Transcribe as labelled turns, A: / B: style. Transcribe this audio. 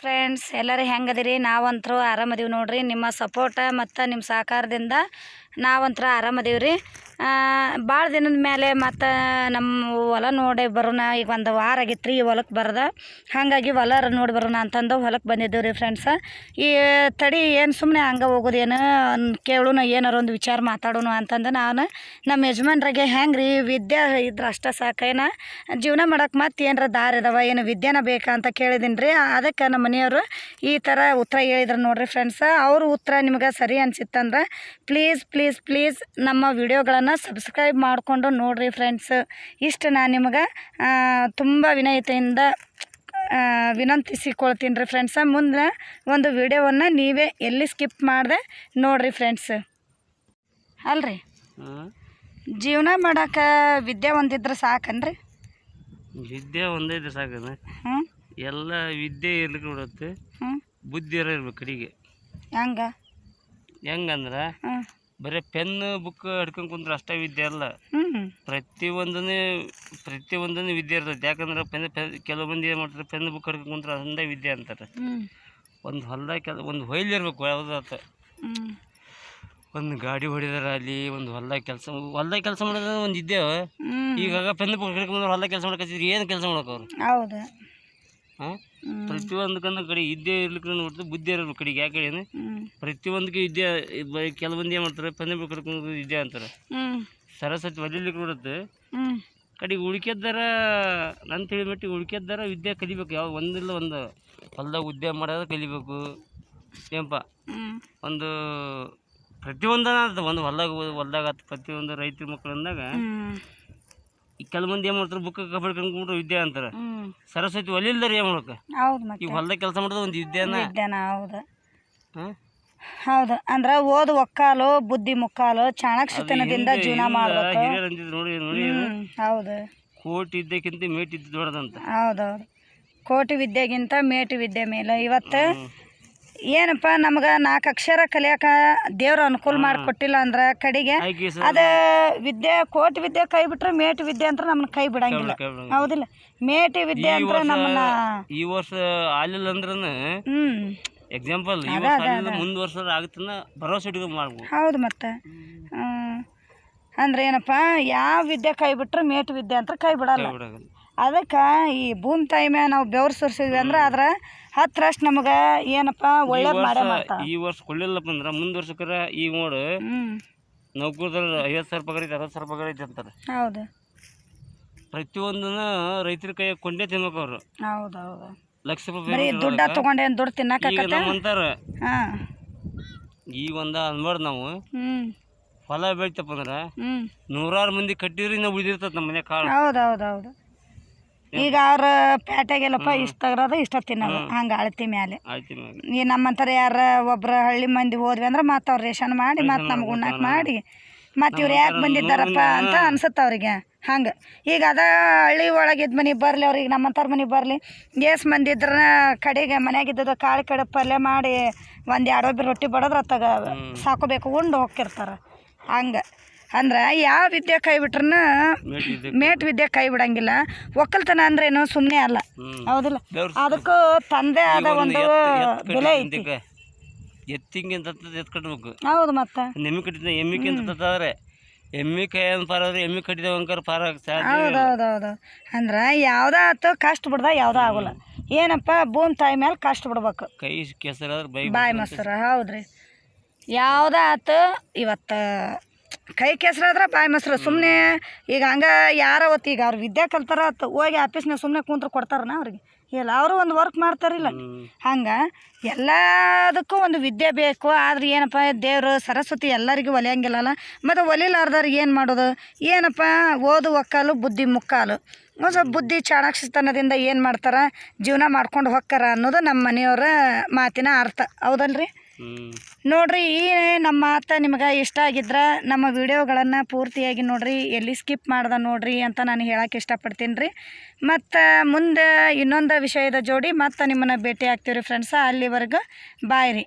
A: Friends ಎಲ್ಲರೂ ಹೆಂಗದಿರಿ? ನಾವಂತರೂ ಆರಾಮದೀವಿ ನೋಡ್ರಿ. ನಿಮ್ಮ ಸಪೋರ್ಟ ಮತ್ತು ನಿಮ್ಮ ಸಹಕಾರದಿಂದ ನಾವಂತರ ಆರಾಮದೀವಿ ರೀ. ಭಾಳ ದಿನದ ಮೇಲೆ ಮತ್ತು ನಮ್ಮ ಹೊಲ ನೋಡಿ ಬರೋಣ. ಈಗ ಒಂದು ವಾರ ಆಗಿತ್ತು ರೀ ಈ ಹೊಲಕ್ಕೆ ಬರೋದ. ಹಾಗಾಗಿ ಹೊಲ ನೋಡಿ ಬರೋಣ ಅಂತಂದು ಹೊಲಕ್ಕೆ ಬಂದಿದ್ದೀವಿ ರೀ ಫ್ರೆಂಡ್ಸ. ಈ ತಡಿ ಏನು ಸುಮ್ಮನೆ ಹಂಗೆ ಹೋಗೋದೇನು ಕೇಳೋಣ, ಏನಾರು ಒಂದು ವಿಚಾರ ಮಾತಾಡೋಣ ಅಂತಂದು ನಾನು ನಮ್ಮ ಯಜಮಾನ್ರಿಗೆ ಹೆಂಗೆ ರೀ ವಿದ್ಯೆ ಇದ್ರೆ ಅಷ್ಟೇ ಸಾಕೇನ ಜೀವನ ಮಾಡೋಕೆ ಮತ್ತೆ ಏನಾರ ದಾರಿ ಇದಾವ, ಏನು ವಿದ್ಯೆನ ಬೇಕಾ ಅಂತ ಕೇಳಿದ್ದೀನಿ ರೀ. ಅದಕ್ಕೆ ನಮ್ಮ ಮನೆಯವರು ಈ ಥರ ಉತ್ತರ ಹೇಳಿದ್ರು ನೋಡಿರಿ ಫ್ರೆಂಡ್ಸ. ಅವ್ರ ಉತ್ತರ ನಿಮ್ಗೆ ಸರಿ ಅನಿಸಿತ್ತಂದ್ರೆ ಪ್ಲೀಸ್ ಪ್ಲೀಸ್ ಪ್ಲೀಸ್ ನಮ್ಮ ವಿಡಿಯೋಗಳನ್ನು ಸಬ್ಸ್ಕ್ರೈಬ್ ಮಾಡಿಕೊಂಡು ನೋಡಿರಿ ಫ್ರೆಂಡ್ಸ್. ಇಷ್ಟು ನಾನು ನಿಮಗೆ ತುಂಬ ವಿನಯತೆಯಿಂದ ವಿನಂತಿಸಿಕೊಳ್ತೀನಿ ರೀ ಫ್ರೆಂಡ್ಸ. ಮುಂದೆ ಒಂದು ವಿಡಿಯೋವನ್ನು ನೀವೇ ಎಲ್ಲಿ ಸ್ಕಿಪ್ ಮಾಡಿದೆ ನೋಡಿರಿ ಫ್ರೆಂಡ್ಸ್. ಅಲ್ರಿ ಜೀವನ ಮಾಡೋಕೆ ವಿದ್ಯೆ ಒಂದಿದ್ರೆ ಸಾಕನ್ರಿ?
B: ವಿದ್ಯೆ ಒಂದೇ ಇದ್ರೆ ಸಾಕಂದ್ರೆ ಎಲ್ಲ ವಿದ್ಯೆ ಇರ್ಲಿಕ್ಕೆ ಬಿಡುತ್ತೆ, ಬುದ್ಧಿ ಇರ್ಬೇಕು ಕಡೆಗೆ. ಹೆಂಗಂದ್ರೆ ಬರೀ ಪೆನ್ ಬುಕ್ ಹಿಡ್ಕೊಂಡು ಕುಂದ್ರೆ ಅಷ್ಟೇ ವಿದ್ಯೆ ಅಲ್ಲ, ಪ್ರತಿಯೊಂದನೇ ವಿದ್ಯೆ ಇರ್ತೈತೆ. ಯಾಕಂದ್ರೆ ಕೆಲವು ಮಂದಿ ಏನು ಮಾಡ್ತಾರೆ, ಪೆನ್ ಬುಕ್ ಹಿಡ್ಕೊಂಡು ಕುಂತ್ರೆ ಒಂದೇ ವಿದ್ಯೆ ಅಂತಾರೆ. ಒಂದು ಹೊಲ್ದಾಗ ಒಂದು ಹೊಯ್ಲಿ ಇರ್ಬೇಕು, ಯಾವುದಾತ ಒಂದು ಗಾಡಿ ಹೊಡಿದಾರಲ್ಲಿ, ಒಂದು ಹೊಲ್ದಾಗ ಕೆಲಸ ಮಾಡೋದ್ರೆ ಒಂದು ಇದ್ದೇವೆ. ಈಗಾಗ ಪೆನ್ ಬುಕ್ ಹಿಡ್ಕೊಂಡ್ರೆ ಹೊಲ್ದಾಗ ಕೆಲಸ ಮಾಡಕ್ಕೆ ಏನು ಕೆಲಸ ಮಾಡೋಕೆ ಅವ್ರು?
A: ಹೌದು.
B: ಪ್ರತಿಯೊಂದಕ್ಕಂದ್ರೆ ಕಡೆ ವಿದ್ಯೆ ಇರ್ಲಿಕ್ಕೆ ನೋಡ್ತಾರೆ, ಬುದ್ಧಿ ಇರಬೇಕು ಕಡೆಗೆ. ಯಾಕೆ ಹೇಳಿ, ಪ್ರತಿಯೊಂದಕ್ಕೆ ವಿದ್ಯೆ. ಕೆಲವೊಂದು ಏನು ಮಾಡ್ತಾರೆ, ಪೆನ್ ಬುಕ್ ಹಿಡ್ಕೊಂಡು ವಿದ್ಯೆ ಅಂತಾರೆ. ಸರಸ್ವತಿ ಹೊಲಿಲಿಕ್ಕೆ ಬಿಡುತ್ತೆ ಕಡೆಗೆ. ಉಳ್ಕೆದ್ದಾರ ನನ್ನ ತಿಳಿ ಮಟ್ಟಿಗೆ ಉಳ್ಕೆದ್ದಾರ ವಿದ್ಯೆ ಕಲಿಬೇಕು. ಯಾವ ಒಂದಿಲ್ಲ ಒಂದು ಹೊಲ್ದಾಗ ಉದ್ಯೋಗ ಮಾಡೋದು ಕಲಿಬೇಕು ಏನಪ್ಪ. ಒಂದು ಪ್ರತಿಯೊಂದನ ಒಂದು ಹೊಲ್ದಾಗ ಪ್ರತಿಯೊಂದು ರೈತರ ಮಕ್ಕಳು ಅಂದಾಗ ಕೆಲವು ಮಂದಿ ಏನು ಮಾಡ್ತಾರೆ, ಬುಕ್ ಕಬಡ್ಕೊಂಡ್ಬಿಟ್ರು ವಿದ್ಯೆ ಅಂತಾರೆ. ಸರಸ್ವತಿ ಒಲಿಲ್ದಾರ ಏನು ಮಾಡೋಕೆ? ಈಗ ಹೊಲ್ದಾಗ ಕೆಲಸ ಮಾಡೋದು ಒಂದು ವಿದ್ಯಾನ.
A: ಹೌದು ಹೌದು. ಅಂದ್ರೆ ಓದು ಒಕ್ಕಾಲು ಬುದ್ಧಿ ಮುಕ್ಕಾಲು, ಚಾಣಾಕ್ಷತನದಿಂದ ಜೀವನ ಮಾಡಬೇಕು.
B: ನೋಡಿ ನೋಡಿ
A: ಹೌದು.
B: ಕೋಟಿ ವಿದ್ಯೆಗಿಂತ ಮೇಟಿ ಇದ್ದು ದೊಡ್ಡದಂತ.
A: ಹೌದೌದು. ಕೋಟಿ ವಿದ್ಯೆಗಿಂತ ಮೇಟಿ ವಿದ್ಯೆ ಮೇಲೆ. ಇವತ್ತು ಏನಪ್ಪ ನಮ್ಗೆ 4 ಅಕ್ಷರ ಕಲಿಯಾಕ ದೇವ್ರು ಅನುಕೂಲ ಮಾಡಿಕೊಟ್ಟಿಲ್ಲ ಅಂದ್ರೆ ಕಡೆಗೆ ಅದು ವಿದ್ಯೆ, ಕೋಟಿ ವಿದ್ಯೆ ಕೈ ಬಿಟ್ರೆ ಮೇಟಿ ವಿದ್ಯೆ ಅಂತ ನಮ್ಮನ್ನ ಕೈ ಬಿಡಂಗಿಲ್ಲ. ಹೌದಿಲ್ಲ? ಮೇಟಿ ವಿದ್ಯೆ ಅಂದ್ರೆ ನಮ್ಮನ್ನ
B: ಈ ವರ್ಷ ಆಲಿಲ್ಲ ಅಂದ್ರೆ ಎಕ್ಸಾಂಪಲ್ ಮುಂದ್ ವರ್ಷ ಆಗುತ್ತನ್ನ ಭರವಸೆ ಇಟ್ಕೊಂಡು ಮಾಡ್ಬೋದು. ಹೌದು.
A: ಮತ್ತೆ ಅಂದ್ರೆ ಏನಪ್ಪ, ಯಾವ ವಿದ್ಯೆ ಕೈ ಬಿಟ್ರೆ ಮೇಟಿ ವಿದ್ಯೆ ಅಂತ ಕೈ ಬಿಡಲ್ಲ. ಅದಕ್ಕೆ ಈ ಭೂಮಿ ತಾಯಿ ಮ್ಯಾಗ ನಾವು ಬೆವ್ರು ಸುರಿಸಿದ್ವಿ ಅಂದ್ರೆ ಅದ್ರ 10ರಷ್ಟು ನಮಗೆ ಏನಪ್ಪ ಒಳ್ಳೇದು ಮಾಡೇ ಮಾಡ್ತಾರೆ.
B: ಈ ವರ್ಷ ಕೊಳ್ಳಿಲ್ಲಪ್ಪ ಅಂದ್ರೆ ಮುಂದ್ ವರ್ಷಕ್ಕರ ಈಗ ನೋಡು ನೌಕರದಲ್ಲಿ 50,000 ಪಗಾರ ಐತೆ, 60,000 ಪಗಾರ ಐತೆ ಅಂತಾರೆ.
A: ಹೌದು.
B: ಪ್ರತಿಯೊಂದನ್ನ ರೈತರ ಕೈ ಕೊಂಡೇ ತಿನ್ಬೇಕು ಅವ್ರು.
A: ಹೌದೌದು.
B: ಲಕ್ಷ ರೂಪಾಯಿ
A: ದುಡ್ಡ ತಗೊಂಡೆ ದುಡ್ಡು ತಿನ್ನಕ
B: ಅಂತಾರ. ಈಗ ಅನ್ಬಾರ್ದು ನಾವು ಹೊಲ ಬೆಳಿತಪ್ಪ ಅಂದ್ರೆ 100 ಮಂದಿ ಕಟ್ಟಿದ್ರಿ ನಾವು ಉಳಿದಿರ್ತದ ನಮ್ಮ ಮನೆ ಕಾಳು.
A: ಹೌದೌದೌದು. ಈಗ ಅವ್ರ ಪೇಟೆಗೆಲ್ಲಪ್ಪ ಇಷ್ಟ ತಗರೋದು ಇಷ್ಟ ತಿನ್ನೋದು, ಹಂಗೆ ಅಳತಿ ಮ್ಯಾಲೆ. ಈ ನಮ್ಮಂತಾರೆ ಯಾರ ಒಬ್ರು ಹಳ್ಳಿ ಮಂದಿ ಹೋದ್ವಿ ಅಂದ್ರೆ ಮತ್ತೆ ಅವ್ರು ರೇಷನ್ ಮಾಡಿ ಮತ್ತೆ ನಮ್ಗೆ ಉಣ್ಣಾಕ ಮಾಡಿ ಮತ್ತು ಇವ್ರು ಯಾಕೆ ಬಂದಿದ್ದಾರಪ್ಪ ಅಂತ ಅನ್ಸುತ್ತೆ ಅವ್ರಿಗೆ. ಹಂಗೆ ಈಗ ಅದ ಹಳ್ಳಿ ಒಳಗಿದ್ದ ಮನೆಗೆ ಬರಲಿ, ಅವ್ರಿಗೆ ನಮ್ಮಂಥವ್ರ ಮನೆಗೆ ಬರಲಿ, ಗ್ಯಾಸ್ ಮಂದಿ ಇದ್ರೆ ಕಡೆಗೆ ಮನೆಯಾಗಿದ್ದದ ಕಾಳು ಕಡೆ ಪಲ್ಯ ಮಾಡಿ ಒಂದು 2 ರೊಟ್ಟಿ ಬಡೋದ್ರ ಅತ್ತಾಗ ಸಾಕೋಬೇಕು, ಉಂಡು ಹೋಗಿರ್ತಾರೆ. ಹಂಗೆ ಅಂದ್ರೆ ಯಾವ ವಿದ್ಯೆ ಕೈ ಬಿಟ್ರನ್ನ ಮೇಟ್ ವಿದ್ಯೆ ಕೈ ಬಿಡಂಗಿಲ್ಲ. ಒಕ್ಕಲ್ತನ ಅಂದ್ರೇನು ಸುಮ್ಮನೆ ಅಲ್ಲ. ಹೌದಿಲ್ಲ? ಅದಕ್ಕೂ ತಂದೆ ಆದ ಒಂದು ಬೆಲೆ ಐತಿ.
B: ಎತ್ತಿಂಗಿಂತ ಎತ್ತು ಕಟ್ಟಬೇಕು.
A: ಹೌದು. ಮತ್ತೆ
B: ಎಮ್ಮಿ ಕಟ್ಟಿದ ಎಮ್ಮಿಕ್ಕಿಂತ ತತ್ತಾದ್ರೆ ಎಮ್ಮಿ ಕೈ ಪಾರಾದ್ರೆ ಎಮ್ಮಿ ಕಟ್ಟಿದ ಅಂಕರ್ ಪಾರ.
A: ಹೌದೌದೌದು. ಅಂದ್ರೆ ಯಾವುದೋ ಆತು ಕಷ್ಟ ಬಿಡ್ದ ಯಾವುದೋ ಆಗೋಲ್ಲ. ಏನಪ್ಪ ಭೂಮಿ ತಾಯಿ ಮೇಲೆ ಕಷ್ಟ ಬಿಡ್ಬೇಕು.
B: ಕೈ ಕೆಸರಾದ್ರೆ
A: ಬಾಯಿ ಮೊಸರು. ಹೌದ್ರಿ. ಯಾವುದೋ ಆತು ಇವತ್ತು ಕೈ ಕೆಸರಾದ್ರೆ ಬಾಯಿ ಮೊಸರು. ಸುಮ್ಮನೆ ಈಗ ಹಂಗೆ ಯಾರೋ ಈಗ ಅವ್ರು ವಿದ್ಯೆ ಕಲ್ತಾರ ಹೋಗಿ ಆಫೀಸ್ನಾಗ ಸುಮ್ಮನೆ ಕುಂತ್ರು ಕೊಡ್ತಾರನ ಅವ್ರಿಗೆ? ಇಲ್ಲ, ಅವರು ಒಂದು ವರ್ಕ್ ಮಾಡ್ತಾರಿಲ್ಲ. ಹಂಗೆ ಎಲ್ಲದಕ್ಕೂ ಒಂದು ವಿದ್ಯೆ ಬೇಕು. ಆದ್ರೆ ಏನಪ್ಪ, ದೇವರು ಸರಸ್ವತಿ ಎಲ್ಲರಿಗೂ ಒಲಿಯಂಗಿಲ್ಲಲ್ಲ. ಮತ್ತು ಒಲಿಲಾರ್ದವ್ರಿಗೆ ಏನು ಮಾಡೋದು? ಏನಪ್ಪ, ಓದು ಒಕ್ಕಾಲು ಬುದ್ಧಿ ಮುಕ್ಕಾಲು. ಒಂದು ಸ್ವಲ್ಪ ಬುದ್ಧಿ ಚಾಣಾಕ್ಷತನದಿಂದ ಏನು ಮಾಡ್ತಾರೆ, ಜೀವನ ಮಾಡ್ಕೊಂಡು ಹೋಗ್ತಾರ ಅನ್ನೋದು ನಮ್ಮ ಮನೆಯವರ ಮಾತಿನ ಅರ್ಥ. ಹೌದಲ್ರಿ? ನೋಡ್ರಿ, ಈ ನಮ್ಮ ಮಾತು ನಿಮಗೆ ಇಷ್ಟ ಆಗಿದ್ರೆ ನಮ್ಮ ವಿಡಿಯೋಗಳನ್ನು ಪೂರ್ತಿಯಾಗಿ ನೋಡ್ರಿ, ಎಲ್ಲಿ ಸ್ಕಿಪ್ ಮಾಡ್ದೆ ನೋಡ್ರಿ ಅಂತ ನಾನು ಹೇಳಕ್ಕೆ ಇಷ್ಟಪಡ್ತೀನಿ ರೀ. ಮತ್ತು ಮುಂದೆ ಇನ್ನೊಂದು ವಿಷಯದ ಜೋಡಿ ಮತ್ತೆ ನಿಮ್ಮನ್ನು ಭೇಟಿ ಆಗ್ತೀವಿ ರೀ ಫ್ರೆಂಡ್ಸ. ಅಲ್ಲಿವರೆಗೂ ಬಾಯ್ ರೀ.